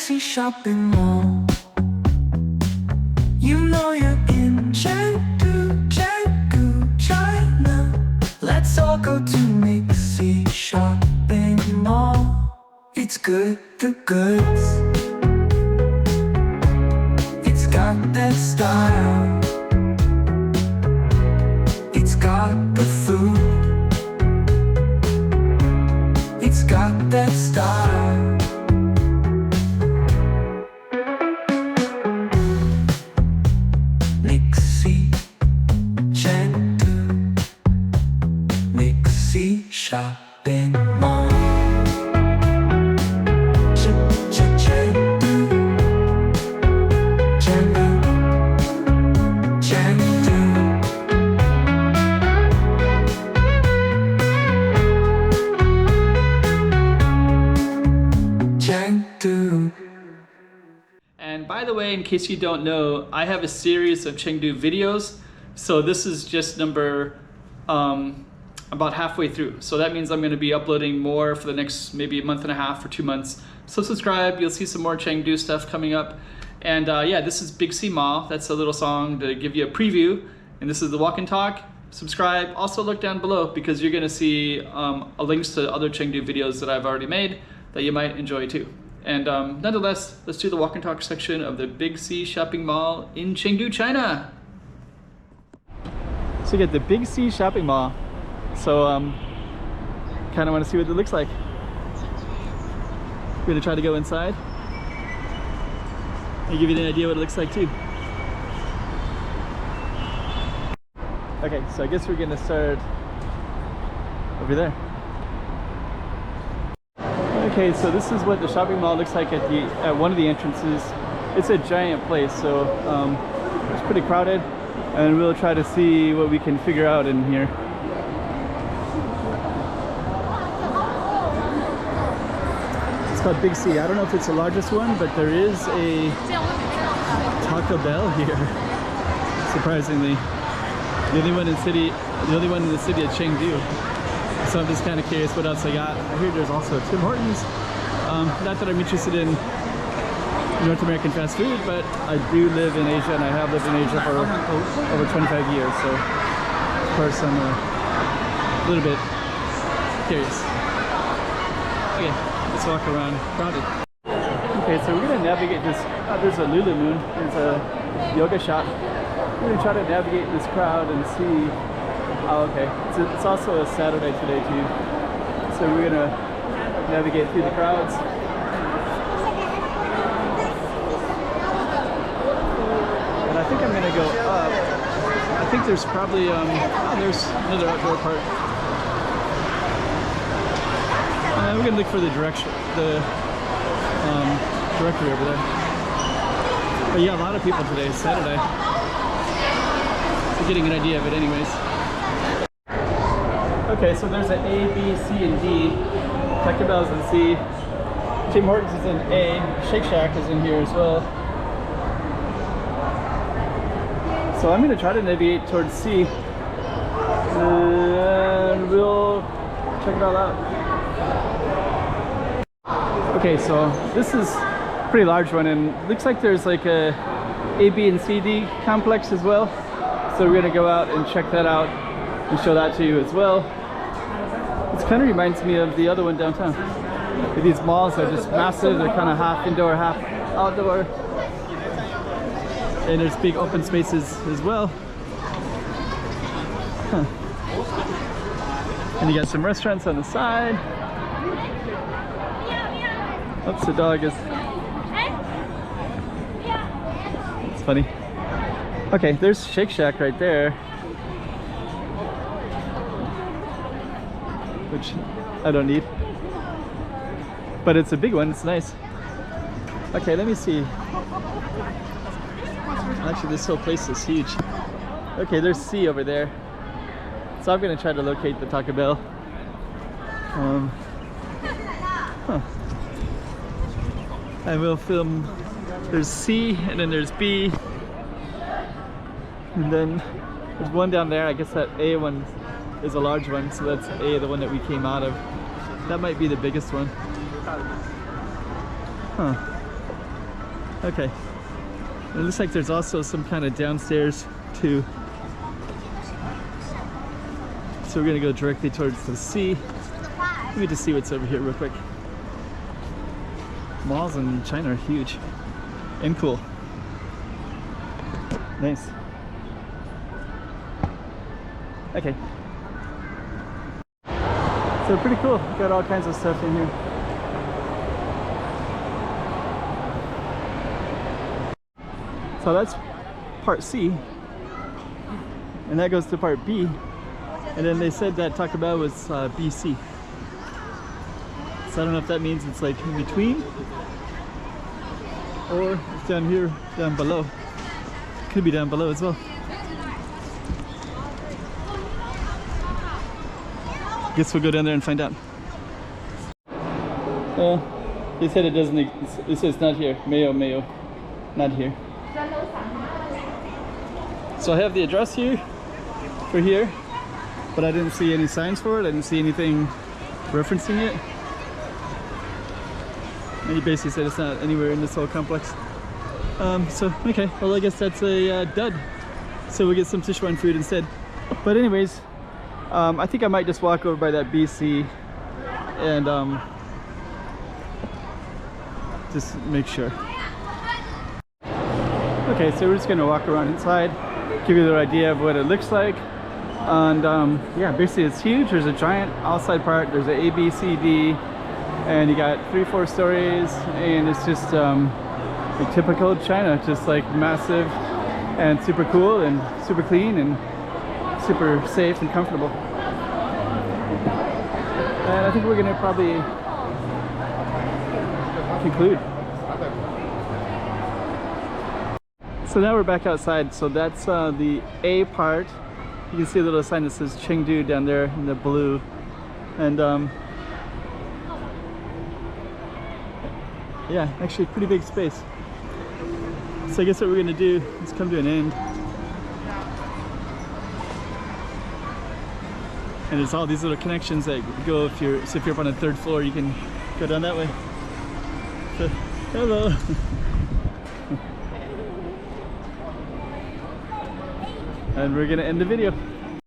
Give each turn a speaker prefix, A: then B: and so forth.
A: MixC Shopping Mall. You know you're in Chengdu, China. Let's all go to MixC Shopping Mall. It's good, the goods. It's got that style. It's got the food. It's got that style. MixC Chengdu, MixC Shopping Mall. Chengdu, Chengdu, Chengdu.
B: And by the way, in case you don't know, I have a series of Chengdu videos. So this is just number about halfway through. So that means I'm going to be uploading more for the next maybe a month and a half or 2 months. So subscribe, you'll see some more Chengdu stuff coming up. And yeah, this is MixC Mall. That's a little song to give you a preview. And this is the walk and talk. Subscribe. Also look down below because you're going to see links to other Chengdu videos that I've already made that you might enjoy too. And nonetheless, let's do the walk and talk section of the MixC Shopping Mall in Chengdu, China. So you get the MixC Shopping Mall. So kind of want to see what it looks like. We're gonna try to go inside and give you an idea what it looks like too. Okay, so I guess we're gonna start over there. Okay, so this is what the shopping mall looks like at one of the entrances. It's a giant place, so it's pretty crowded, and we'll try to see what we can figure out in here. It's called MixC. I don't know if it's the largest one, but there is a Taco Bell here. Surprisingly, the only one in the city of Chengdu. So I'm just kind of curious what else I got. I hear there's also Tim Hortons. Not that I'm interested in North American fast food, but I do live in Asia, and I have lived in Asia for over 25 years. So of course I'm a little bit curious. Okay, let's walk around. Crowded. Okay, so we're gonna navigate this. There's a Lululemon. There's a yoga shop. We're gonna try to navigate this crowd and see. Oh, okay. It's also a Saturday today too, so we're gonna navigate through the crowds. And I think I'm gonna go up. I think there's probably there's another outdoor park. We're gonna look for the directory over there. But yeah, a lot of people today. It's Saturday. So getting an idea of it, anyways. Okay, so there's an A, B, C, and D. Taco Bell's in C. Tim Hortons is in A. Shake Shack is in here as well. So I'm going to try to navigate towards C. And we'll check it all out. Okay, so this is a pretty large one, and it looks like there's like a A, B, and C, D complex as well. So we're going to go out and check that out and show that to you as well. It kind of reminds me of the other one downtown. These malls are just massive. They're kind of half indoor, half outdoor. And there's big open spaces as well. Huh. And you got some restaurants on the side. Oops, the dog is... It's funny. Okay, there's Shake Shack right there. Which I don't need, but it's a big one. It's nice. Okay, let me see. Actually, this whole place is huge. Okay, there's C over there, so I'm gonna try to locate the Taco Bell. I will film. There's C, and then there's B, and then there's one down there. I guess that A one is a large one, so that's A, the one that we came out of. That might be the biggest one. Huh. Okay. It looks like there's also some kind of downstairs too. So we're gonna go directly towards the sea. Let me just see what's over here real quick. Malls in China are huge and cool. Nice. Okay. So pretty cool. Got all kinds of stuff in here. So that's part C, and that goes to part B. And then they said that Taco Bell was BC. So I don't know if that means it's like in between, or it's down here, down below. Could be down below as well. Guess we'll go down there and find out. They said it doesn't, it says not here. Mayo, not here. So I have the address here for here, but I didn't see any signs for it. I didn't see anything referencing it. And he basically said it's not anywhere in this whole complex. So, okay, well I guess that's a dud. So we'll get some Sichuan food instead. But anyways, I think I might just walk over by that BC and just make sure. Okay, so we're just gonna walk around inside, give you the idea of what it looks like. And yeah, basically it's huge. There's a giant outside part, there's a B, C, D, and you got 3-4 stories, and it's just like typical China, just like massive and super cool and super clean and super safe and comfortable. And I think we're gonna probably conclude. So now we're back outside. So that's the A part. You can see a little sign that says Chengdu down there in the blue. And yeah, actually pretty big space. So I guess what we're gonna do is come to an end. And there's all these little connections that go if you're up on the 3rd floor, you can go down that way. So, hello. And we're gonna end the video.